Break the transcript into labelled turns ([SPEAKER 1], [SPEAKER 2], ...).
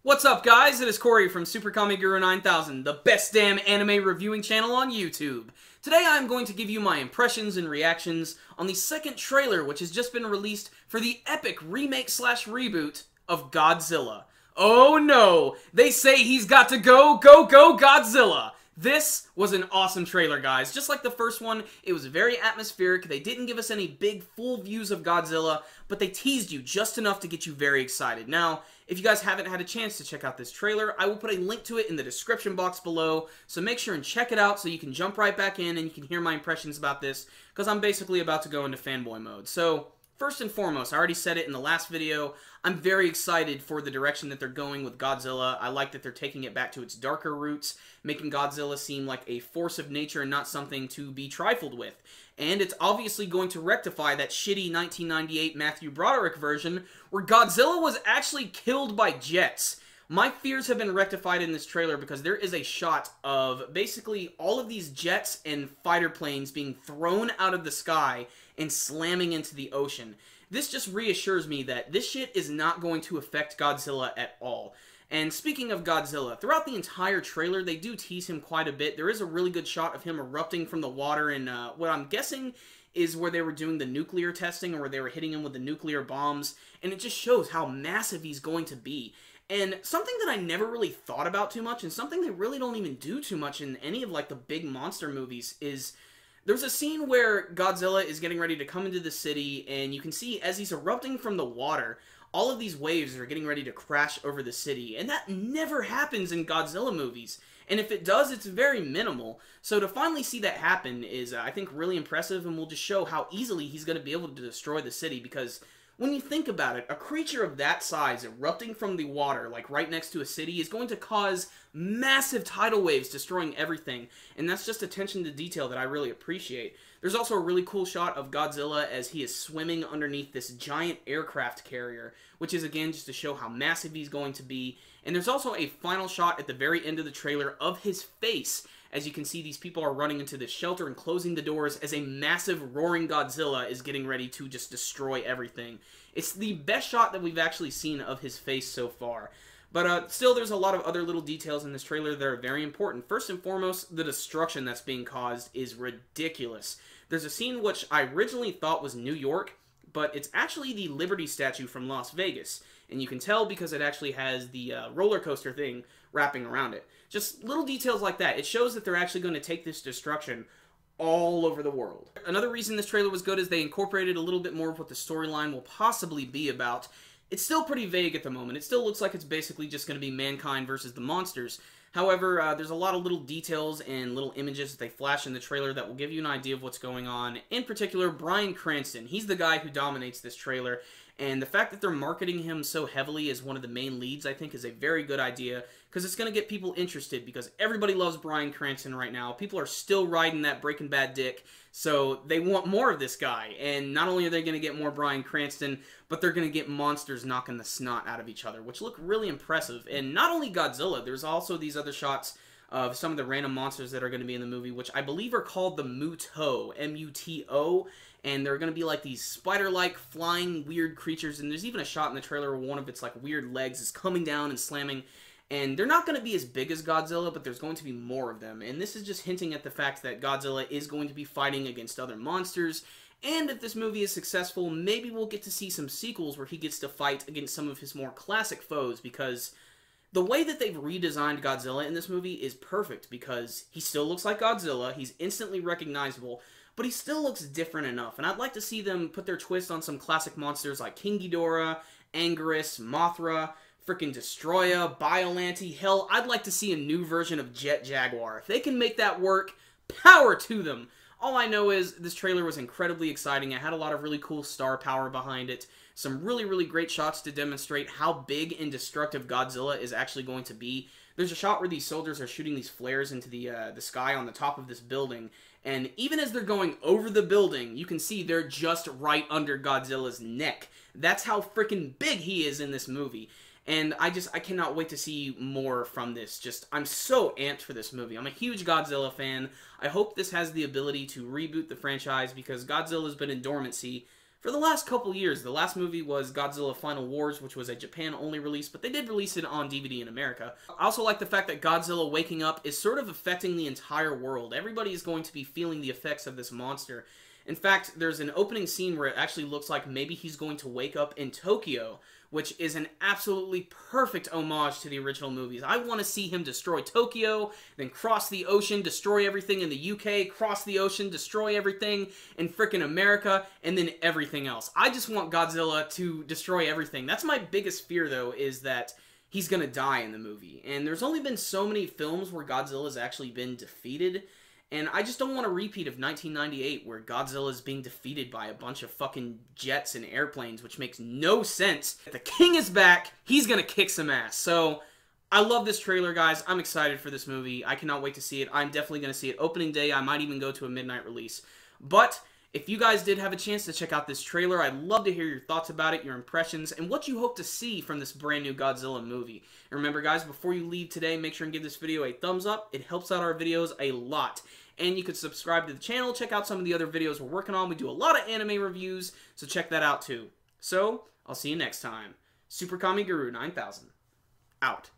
[SPEAKER 1] What's up, guys? It is Corey from Super Comic Guru 9000, the best damn anime reviewing channel on YouTube. Today I'm going to give you my impressions and reactions on the second trailer which has just been released for the epic remake/reboot of Godzilla. Oh no! They say he's got to go Godzilla! This was an awesome trailer, guys. Just like the first one, it was very atmospheric. They didn't give us any big, full views of Godzilla, but they teased you just enough to get you very excited. Now, if you guys haven't had a chance to check out this trailer, I will put a link to it in the description box below, so make sure and check it out so you can jump right back in and you can hear my impressions about this, because I'm basically about to go into fanboy mode. So, first and foremost, I already said it in the last video, I'm very excited for the direction that they're going with Godzilla. I like that they're taking it back to its darker roots, making Godzilla seem like a force of nature and not something to be trifled with. And it's obviously going to rectify that shitty 1998 Matthew Broderick version where Godzilla was actually killed by jets. My fears have been rectified in this trailer because there is a shot of basically all of these jets and fighter planes being thrown out of the sky and slamming into the ocean. This just reassures me that this shit is not going to affect Godzilla at all. And speaking of Godzilla, throughout the entire trailer, they do tease him quite a bit. There is a really good shot of him erupting from the water in what I'm guessing is where they were doing the nuclear testing or where they were hitting him with the nuclear bombs. And it just shows how massive he's going to be. And something that I never really thought about too much, and something they really don't even do too much in any of like the big monster movies, is there's a scene where Godzilla is getting ready to come into the city, and you can see as he's erupting from the water, all of these waves are getting ready to crash over the city, and that never happens in Godzilla movies. And if it does, it's very minimal. So to finally see that happen is, I think, really impressive, and will just show how easily he's going to be able to destroy the city, because when you think about it, a creature of that size erupting from the water, like right next to a city, is going to cause massive tidal waves destroying everything, and that's just attention to detail that I really appreciate. There's also a really cool shot of Godzilla as he is swimming underneath this giant aircraft carrier, which is again just to show how massive he's going to be. And there's also a final shot at the very end of the trailer of his face. As you can see, these people are running into this shelter and closing the doors as a massive roaring Godzilla is getting ready to just destroy everything. It's the best shot that we've actually seen of his face so far. But still, there's a lot of other little details in this trailer that are very important. First and foremost, the destruction that's being caused is ridiculous. There's a scene which I originally thought was New York, but it's actually the Liberty statue from Las Vegas. And you can tell because it actually has the roller coaster thing wrapping around it. Just little details like that. It shows that they're actually going to take this destruction all over the world. Another reason this trailer was good is they incorporated a little bit more of what the storyline will possibly be about. It's still pretty vague at the moment. It still looks like it's basically just going to be mankind versus the monsters. However, there's a lot of little details and little images that they flash in the trailer that will give you an idea of what's going on. In particular, Bryan Cranston. He's the guy who dominates this trailer. And the fact that they're marketing him so heavily as one of the main leads, I think, is a very good idea, because it's going to get people interested, because everybody loves Bryan Cranston right now. People are still riding that Breaking Bad dick, so they want more of this guy. And not only are they going to get more Bryan Cranston, but they're going to get monsters knocking the snot out of each other, which look really impressive. And not only Godzilla, there's also these other shots of some of the random monsters that are going to be in the movie, which I believe are called the Muto, M-U-T-O, and they're going to be like these spider-like flying weird creatures, and there's even a shot in the trailer where one of its like weird legs is coming down and slamming, and they're not going to be as big as Godzilla, but there's going to be more of them, and this is just hinting at the fact that Godzilla is going to be fighting against other monsters, and if this movie is successful, maybe we'll get to see some sequels where he gets to fight against some of his more classic foes, because the way that they've redesigned Godzilla in this movie is perfect, because he still looks like Godzilla, he's instantly recognizable, but he still looks different enough, and I'd like to see them put their twist on some classic monsters like King Ghidorah, Anguirus, Mothra, frickin' Destroya, Biollante. Hell, I'd like to see a new version of Jet Jaguar. If they can make that work, power to them! All I know is this trailer was incredibly exciting. It had a lot of really cool star power behind it. Some really, really great shots to demonstrate how big and destructive Godzilla is actually going to be. There's a shot where these soldiers are shooting these flares into the sky on the top of this building, and even as they're going over the building, you can see they're just right under Godzilla's neck. That's how freaking big he is in this movie. And I cannot wait to see more from this. I'm so amped for this movie. I'm a huge Godzilla fan. I hope this has the ability to reboot the franchise, because Godzilla's been in dormancy For the last couple years, the last movie was Godzilla Final Wars, which was a Japan-only release, but they did release it on DVD in America. I also like the fact that Godzilla waking up is sort of affecting the entire world. Everybody is going to be feeling the effects of this monster. In fact, there's an opening scene where it actually looks like maybe he's going to wake up in Tokyo, which is an absolutely perfect homage to the original movies. I want to see him destroy Tokyo, then cross the ocean, destroy everything in the UK, cross the ocean, destroy everything in frickin' America, and then everything else. I just want Godzilla to destroy everything. That's my biggest fear, though, is that he's gonna die in the movie. And there's only been so many films where Godzilla's actually been defeated, and I just don't want a repeat of 1998 where Godzilla is being defeated by a bunch of fucking jets and airplanes, which makes no sense. If the king is back, he's gonna kick some ass. So, I love this trailer, guys. I'm excited for this movie. I cannot wait to see it. I'm definitely gonna see it opening day. I might even go to a midnight release. But if you guys did have a chance to check out this trailer, I'd love to hear your thoughts about it, your impressions, and what you hope to see from this brand new Godzilla movie. And remember, guys, before you leave today, make sure and give this video a thumbs up. It helps out our videos a lot. And you could subscribe to the channel, check out some of the other videos we're working on. We do a lot of anime reviews, so check that out too. So, I'll see you next time. Super Kami Guru 9000, out.